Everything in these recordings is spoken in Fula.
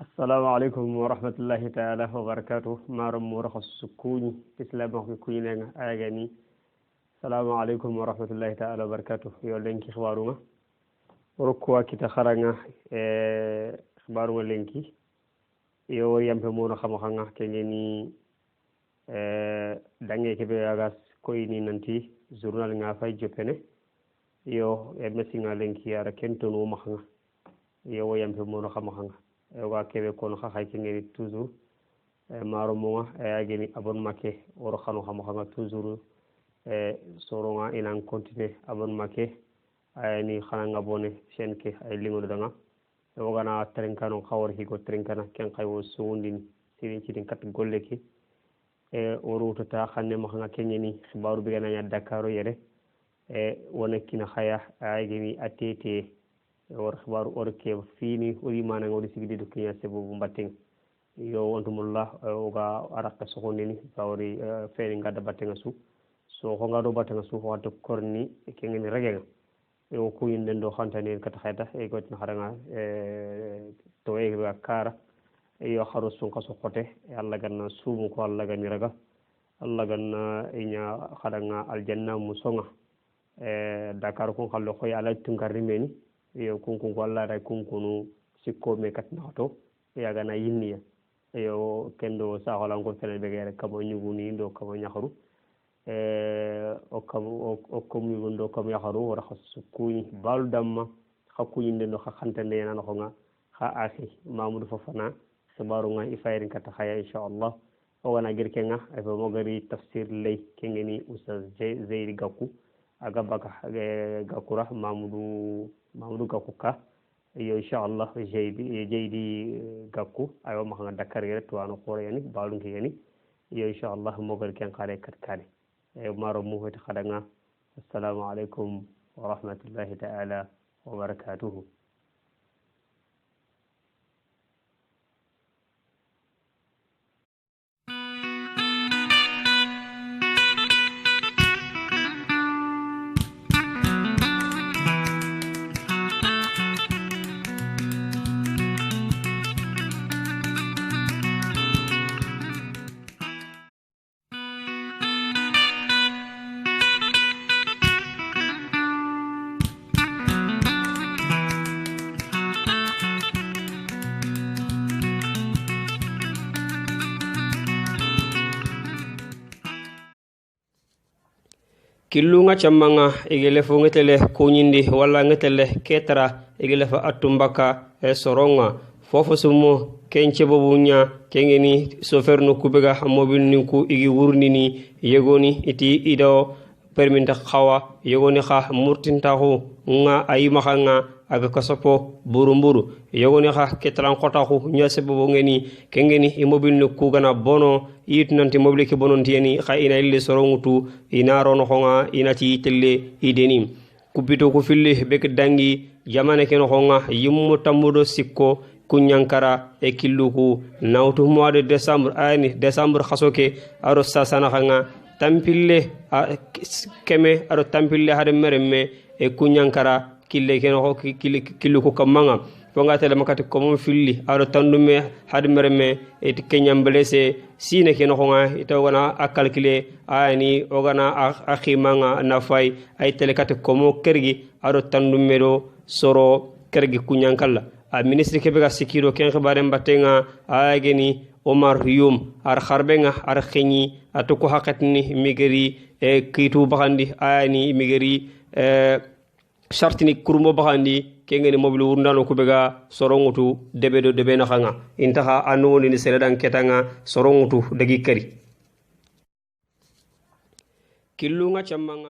السلام عليكم ورحمة الله تعالى وبركاته مارم ورخص سكوني إسلام كوين أغاني السلام عليكم ورحمة الله تعالى وبركاته يولنكي خبارونا وركوا كتا خرانا خبارونا لنكي يو يمبمونا خمخانا كنيني دانجي كبه أغاس كويني ننتي زورنال نغافاي جوبيني يو يمسينا لنكي يارا كنتونو مخانا يو يمبمونا خمخانا wa kebe kono xa xay ngeni toujours maro mo ageni abon make woro xanu xam xam toujours soronga inan continuer abon make ayani xana ngabone chaîne ke ay lingo danga o gana trenkano xawor higo trenkana ken xaywo sundin sirin ci din kat golle ki o rutata xanne mo xanga kenyeni xibaru bi gana ya dakaro yere wona kina xaya ageni atete war xabaru orke fini uri mana ngodi sigidi do kinya sebo mbating yo wontumullah oga araka sokonini bawri feni ngada batenga su so ko ngado batenga su ko to korni kengeni regega yo ko yinde ndo xantani kata xayta e ko tan xaranga to e ga kara yo xaru sun ko so xote yalla ganna sumu ko alla gani raga alla ganna inya xaranga aljanna musonga dakar ko xallo ko yalla tungarimeni yo kunkun ko Allah ray kunkunu sikko me katnato ya gana yinniya yo kendo sa holan ko fele be gere kamo nyuguni ndo kamo nyaxaru o kam yugo kam yaxaru wara khassu kuñ balu damma khakkuñ ndo khantande yana ko nga kha akhi mamadou fofana sabaru nga ifayrin kata khaya inshallah o wana girke nga ay mo gari tafsir lay kengeni ustaz Zeydi Gakou aga baka Gakura Mamadou Gakuka yo inshallah jeydi Gakou ayo ma nga Dakar yere to an ko yani balun ke yani yo inshallah mo gal ken khare kat kale maro mu hoti khadanga assalamu alaikum wa rahmatullahi ta'ala wa barakatuh kilunga chamanga igele fo ngetele kunyindi wala ngetele ketara igele fa atumbaka soronga fofo sumo kenche bobunya kengeni soferno kubega mobil ninku igi wurnini yegoni iti ido perminta khawa yegoni kha murtintahu nga ayima khanga aga kasopo burumburu yogoni kha ketran khotahu nyase bobo ngeni kengeni immobil no kugana bono yitnanti mobile ke bonon tieni kha ina ille sorongutu ina rono khonga ina ti telle ideni kubito ko fille bek dangi jamane ken khonga yimmo tamudo sikko kunyankara e killuku nawtu mois de décembre khasoke aro sasana khanga tampille keme aro tampille hade mereme e kunyankara kille ken ho killu ko kamanga fonga tele makati ko mom filli aro tandume hadi mereme e kenyam blessé sine ken ho nga ito wana akalkile ani ogana akhimanga nafay ay tele kati ko mo kergi aro tandume do soro kergi kunyankalla a ministre kebega sikiro ken xibare mbatenga ageni Omar Youm ar kharbenga ar khini atuko hakatni migeri e kitu baxandi ani migeri shartini kurmo baxandi kengeni mobile wurnano kubega sorongutu debedo debe na khanga intaha anu ni seledan ketanga sorongutu dagi kari kilunga chamanga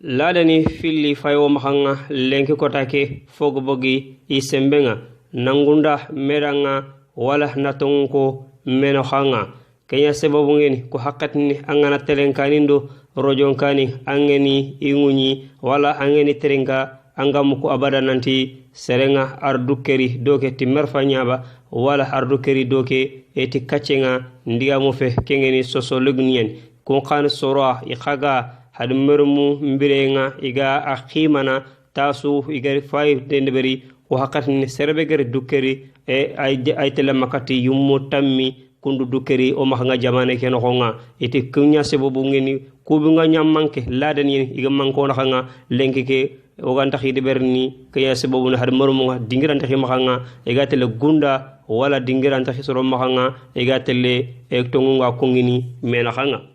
ladani filli fayo mahanga lenki kotake fogo bogi isembenga nangunda meranga wala natonko meno khanga kenya sababu ngeni ko hakatni angana telenkanindo rojonkani angeni ingunyi wala angeni terenga angam ko abada nanti serenga ardu keri doke timmer fanyaba wala ardu keri doke eti kacenga ndiga mo fe kengeni soso lugnien kun kan sora ikaga had mermu mbirenga iga akhimana tasu iga fay dendeberi ko hakatni serbe gari dukeri e ay tele makati yummo tammi kundu dukeri o mahanga jamane ken honga eti kunya sebobu ngeni kubunga nyammanke ladan yen iga manko na hanga lenkeke o ganta khidi berni kaya sebobu na had mermu dingiranta khimanga iga tele gunda wala dingiranta khisoro mahanga iga tele e tongunga kongini mena hanga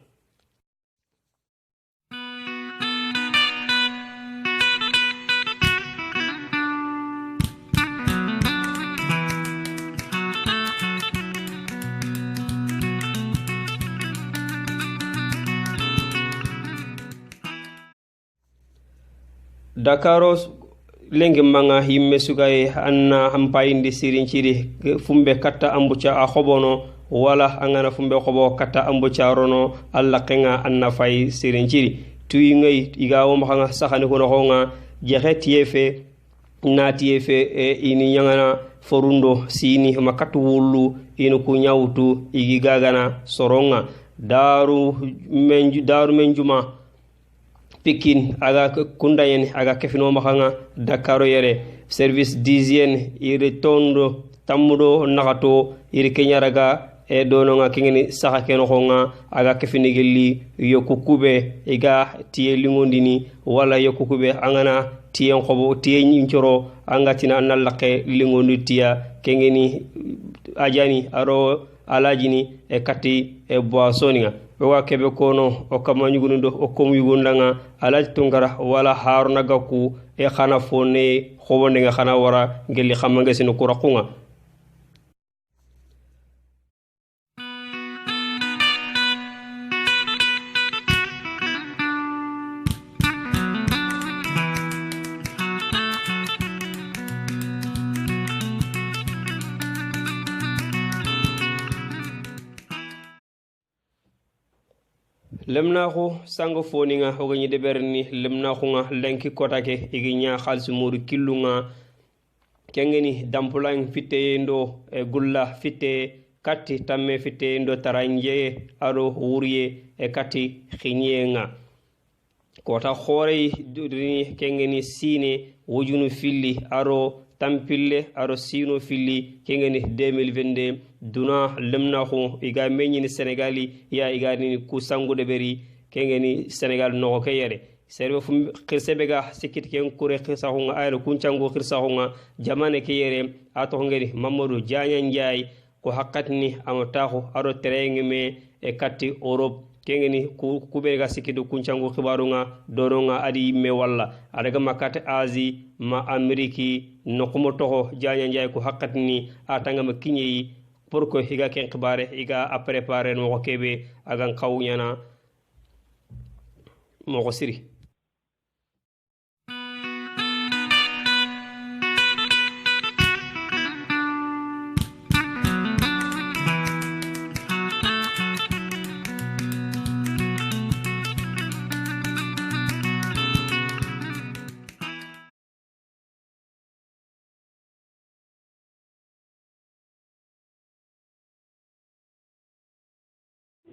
Dakaros lengi manga himme sugaye anna hampayindi sirinciri fumbe katta ambuca a khobono wala angana fumbe khobo katta ambuca rono alla kenga anna fay sirinciri tuyi ngay igawo mahanga sakhani kono honga jehe tiefe na tiefe ini nyangana forundo sini makatu wulu inu kunyawtu igi gagana soronga daru menjuma Pikin aga kundayen aga kefino mahanga Dakaro yere service d'hygiène iri tondo tamudo nagato iri kenyaraga e dononga kingeni saka keno honga aga kefini gelli yokukube iga tie lingondini wala yokukube angana tie khobo tie nyincoro anga tina nallaqe lingondi tia kengeni ajani aro alajini e kati e boissoninga wa kebe kono o kama nyugundo o kom yugundanga alaj tungara wala haruna gaku e khana fone khobonde nga khana wara ngeli khamanga sino kurakunga lemnaxu sango foninga ogañi deberni lemnaxunga lenki kotake igiña xalsi muru killunga kengeni dampulang fitte ndo e gulla fitte katti tamme fitte ndo taranje aro wuriye e katti xinyenga kota xorey dudini kengeni sine wojunu filli aro tampille aro sino filli kengeni 2022 duna lemnaxu iga meñini Sénégali ya iga ni ku sangude beri kengeni Sénégal no ko yere serbe fu xirsebega sikit ken kure xirsaxunga ayro kuncangu xirsaxunga jamane ke yere ato ngeni Mamadou Diagne Ndiaye ko hakkatni amataxu aro terengme e katti Europe kengeni kubega sikidu kuncangu xibarunga doronga adi me walla adaga makate Asie ma Ameriki nokumo toxo Diagne Ndiaye ko hakkatni atanga ma kinyeyi pour que higa ken xibare higa a préparer no kebe agan xawñana mo siri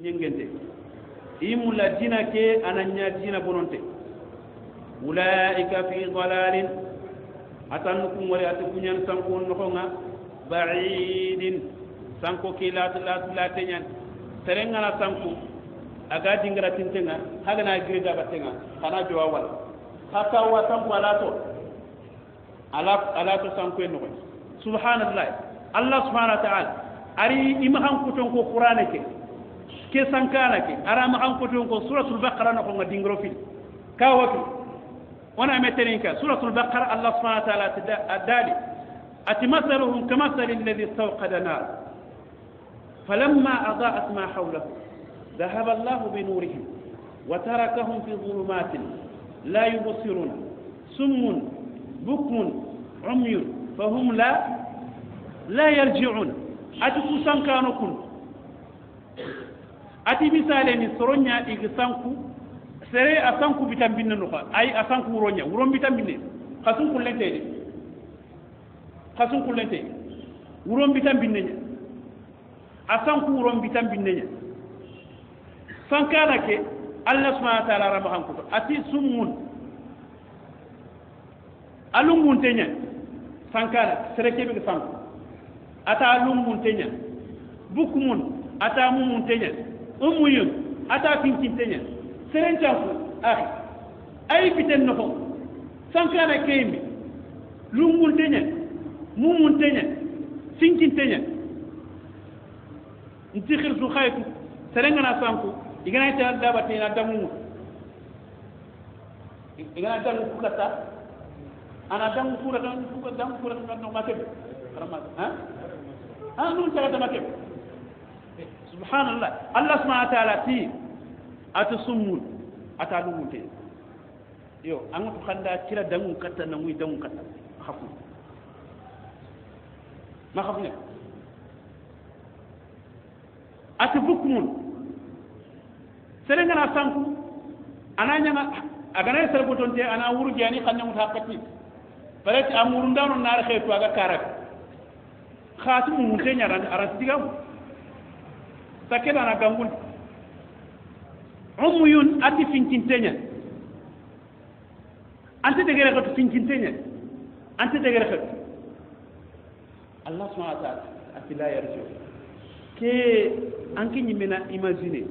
nyengente imula dina ke ananya dina bononte ulaika fi dhalalin atanukum wala atukunyan sanko nokonga ba'idin sanko ke la tenyan terenga na sanko aga dingara tintenga hagana greda batenga kana jowa wala haka wa sanko alato sanko no subhanallah allah subhanahu wa ta'ala ari imahan kuton ko qur'ane ke sankana ke arama an ko ton ko suratul baqara no ko dingro fil ka waki wana meteninka suratul baqara allah subhanahu wa ta'ala adali atimathaluhum kamathali alladhi istawqada nar falamma adaa'at ma hawlahu dhahaba allah bi nurihim wa tarakahum fi dhulumatin la yubsiruna summun bukmun umyun fahum la yarji'un atu sankano kun ati misale ni soronya igi sanku sere asanku bitambinne no ay asanku uronya urom bitambinne khasun kullente wuron bitam binnenya asan ku wuron bitam binnenya sankana ke Allah subhanahu wa ta'ala ramahan ko ati summun alungun tenya sankana sereke be sanku ata alungun tenya bukmun ata mumun tenya umuyun ata finkin tenya serencanku akhi ay biten no sankana kembi lungun tenya mumun tenya finkin tenya nti khirsu khaytu serengana sanku igana ta dabate na damu igana damu kata ana damu kura kan no make ramad ha nun ta ta make subhanallah Allah subhanahu wa ta'ala ti atusumul atalumunte yo an to khanda kira damu kata na muy damu kata khafu ma khafne atubukmun serengana sanku ananya agana serbotonte ana wurjani xanna mutaqati balati amuru ndano nar xeetu aga karak khatimu mutenya ran arastigam sakena na gangul umuyun ati finkintenya ante degere xatu finkintenya ante degere xatu Allah subhanahu wa ta'ala ati la yarju ke anki nyimena imaginer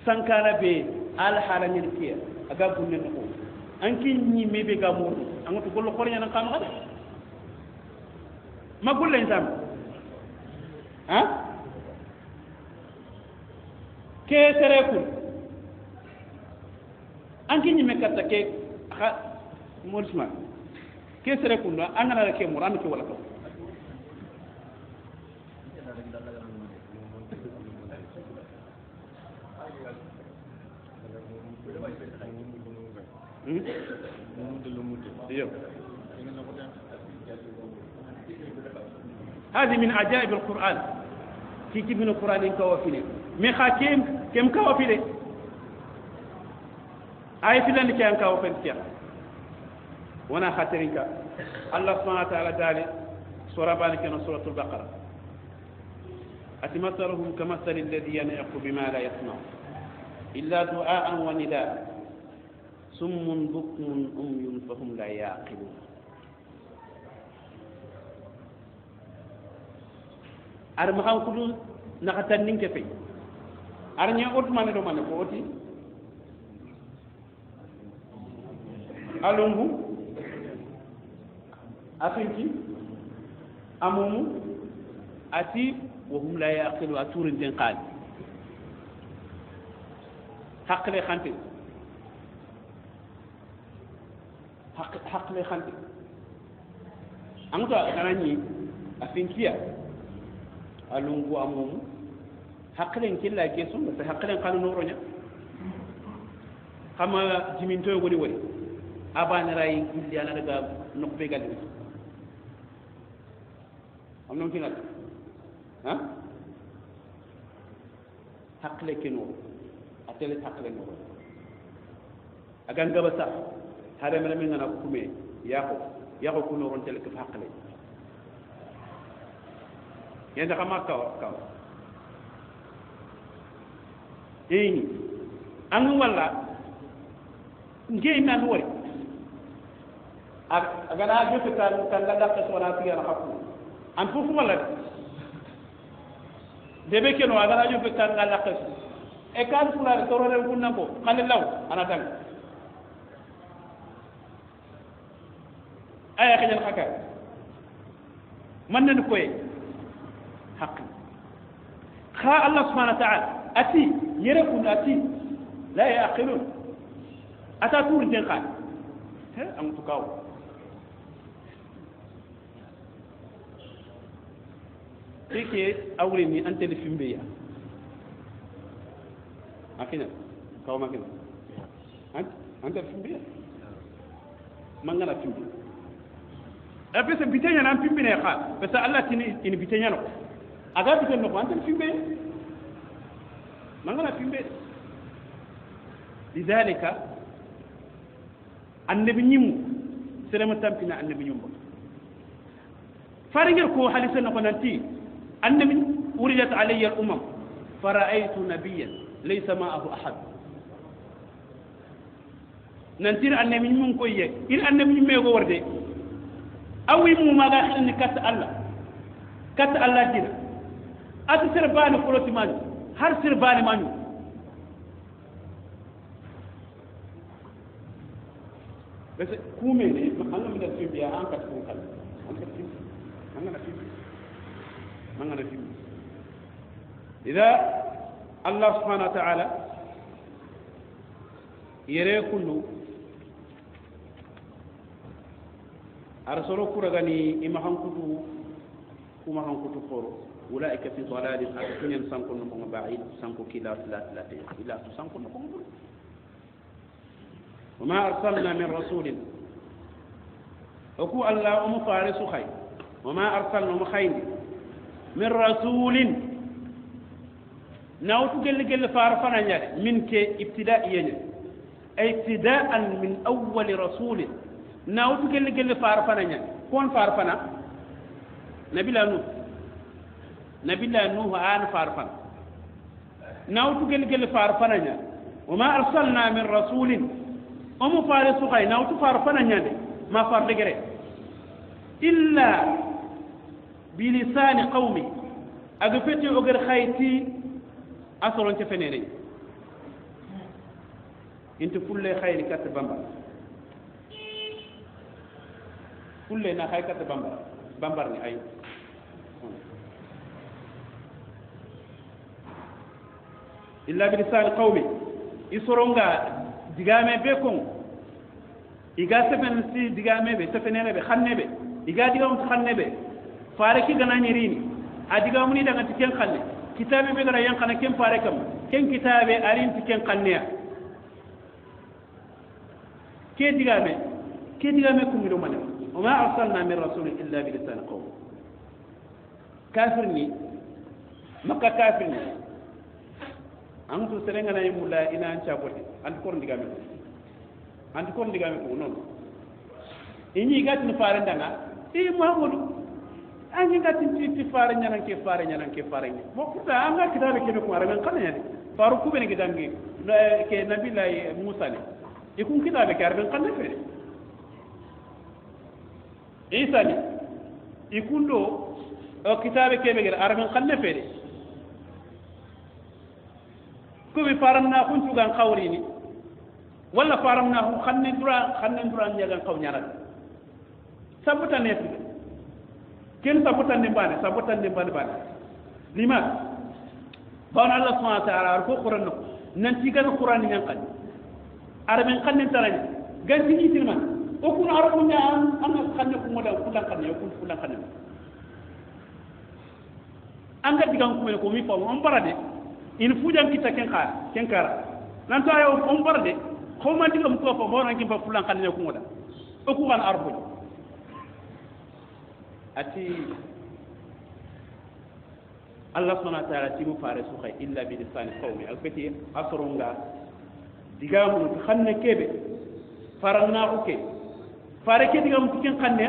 sankara be al halani kiya aga bunne ko anki nyimme be ga mo angoto gollo kornya nan kam hada ma golle insam ha ke serekul anki nyimme katta ke ha morsma ke serekul no angana ke mo ran ke wala ko هذه من عجائب القرآن في من القرآن كوافله من خاكيم كم كوافله آية فلان كان كوافله وانا خاطرينك الله سبحانه وتعالى دالي سورة بانك سورة البقرة أتمثلهم كمثل الذي ينعق بما لا يسمع إلا دعاء ونداء سم بكم أمي فهم لا يعقلون أرمخان كدو نختن نكفي أرنيا أوت ماني دو ماني أوتي ألونغو أفنتي أمومو أتي وهم لا يعقلون أتورن تنقال حق لي خانتي حق لي خانتي أنت أغناني أفنكيا ألونغو أمومو حق لي كلا كيسون بس حق لي قالوا نورونيا كما جمينتو يقولي ولي أبان راي كل أنا لقى نقبي قال أمنون كنا ها حق لي كنور أتلي حق لي نور أكان قبسا هذا من أنا كومي ياخو كنور تلك في حق لي يعني كما كاو إيه أنا ولا نجي من الوري أنا أجيب كان لا دكتور ولا تيجي أنا حكوا أن فوق ولا debe keno agana jo fe kan ngala khas e kan pula to role kunna ko kale law ana tan aya khajal khaka man nan koy haqq kha Allah subhanahu wa ta'ala ati yerekun ati la yaqilun ata tur den khan he am tu kaw tike awre ni antele fimbe ya akina kaw makina ante fimbe ya mangala fimbe e pese bitenya na fimbe ne kha pese Allah tini in bitenya no aga bitenya no ante fimbe mangala fimbe lidhalika annabi nyimu serema tampina annabi ñumba farengel ko halisana ko nanti annabi uridat alayya al umam fara'aytu nabiyyan laysa ma'ahu ahad nantir annabi mun ko ye il annabi me go warde awi mu ma ga xilni kat Allah dina at sirbani koloti man har sirbani man bes kume ne anga mi da fi biya an kat ko kal anga na fi إذا الله سبحانه وتعالى يرى كله أرسلوا كرغني إما هنكتو كما هنكتو فورو أولئك في ضلال أكثر سانكو نكون بعيد سانكو كلا إلا سانكو نكون وما أرسلنا من رسول وكو الله فارس خير وما أرسلنا مخين من رسول ناوتو جل فارفنا يعني من كي ابتدائيا ابتداء من أول رسول ناوتو جل فارفنا يعني كون فارفنا نبي لا نوح آن فارفنا ناوتو جل فارفنا يعني وما أرسلنا من رسول فارس خي ناوتو فارفنا يعني ما فارلقري إلا بلسان قومي أقفتي أقر خيتي أصلاً تفنيني أنت كل خير كتب كل خير كتب بامبرني أي إلا بلسان قومي يسرونغا دعامة بكم إيجا سفنسي دعامة به سفنينه به خنّه به إيجا دعام خنّه به فاركي غناني ريني أدعامني دعنا تكين خنّه كتابي بقرا ينقنا كم فاركم كم كتابي أرين تكين قنيا كي دعامة كم يلومنا وما أرسلنا من رسول إلا بلسان قوم كافرني مكة كافرني أنتو سرنا يمولا إنا أنشابوتي أنت كورن دعامة كونون إني قات نفارن دعنا إيه مهولو anyi ngati ti fare nyana ke fare mo kuta anga kitabe ke ko araben kan yani faru ku ben gidangi ke nabi lay musa ne ikun kitabe ke araben kan fe isa ne ikundo o kitabe ke be araben kan fe de ko bi faranna kun tugan khawri ni wala faranna hu khanne dura nyagan kaw nyara sabuta ne ken sabutan ni bane bane lima bana Allah subhanahu wa ta'ala ko Qur'an no nan ci gan Qur'an ni kan araben kan ni tarani ganti ni tilman o kun arabu nya an kan ko moda kulan kan yo kun kulan kan an ga digan ko mi fa on barade in fujan kita ken kara nan to ayo on barade ko man digam ko fa bonan kin fa kulan kan yo ko moda o ku ban arabu أتي الله سبحانه وتعالى تيمو فارسو خي إلا بلسان قومي الفتي أسرونغا ديغامو تخنّ كيبه فرنا أوكي فاركي ديغامو تكين خنّ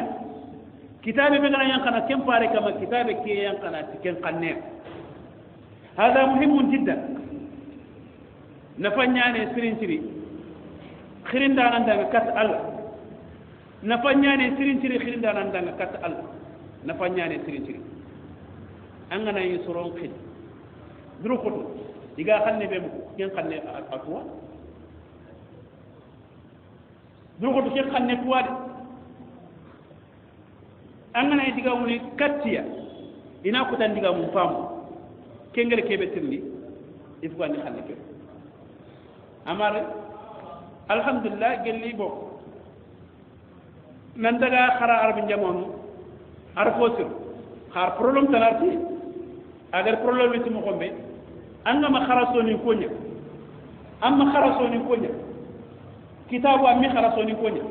كتابي بغنا ينقنا كم فارك ما كتابي كي ينقنا تكين خنّ هذا مهم جدا نفنياني سرين سري خرين دانا دانا كات الله نفنياني سرين سري خرين دانا دانا كات الله نفنياني سرين سري أنغنا يسرون خد درو خطو إذا خلني بمو كين خلني أتوا درو خطو كين خلني تواد أنغنا يديكا ولي كاتيا إنا كتان ديكا مفام كينغر كيبه ترلي إفغاني خلني كيبه أمار الحمد لله قال لي بو نندغا خرا عرب جامونو عرفوسر خار problème tanarti agar problème ti mo xombe anga ma kharasoni konya amma kharasoni konya kitabu ammi kharasoni konya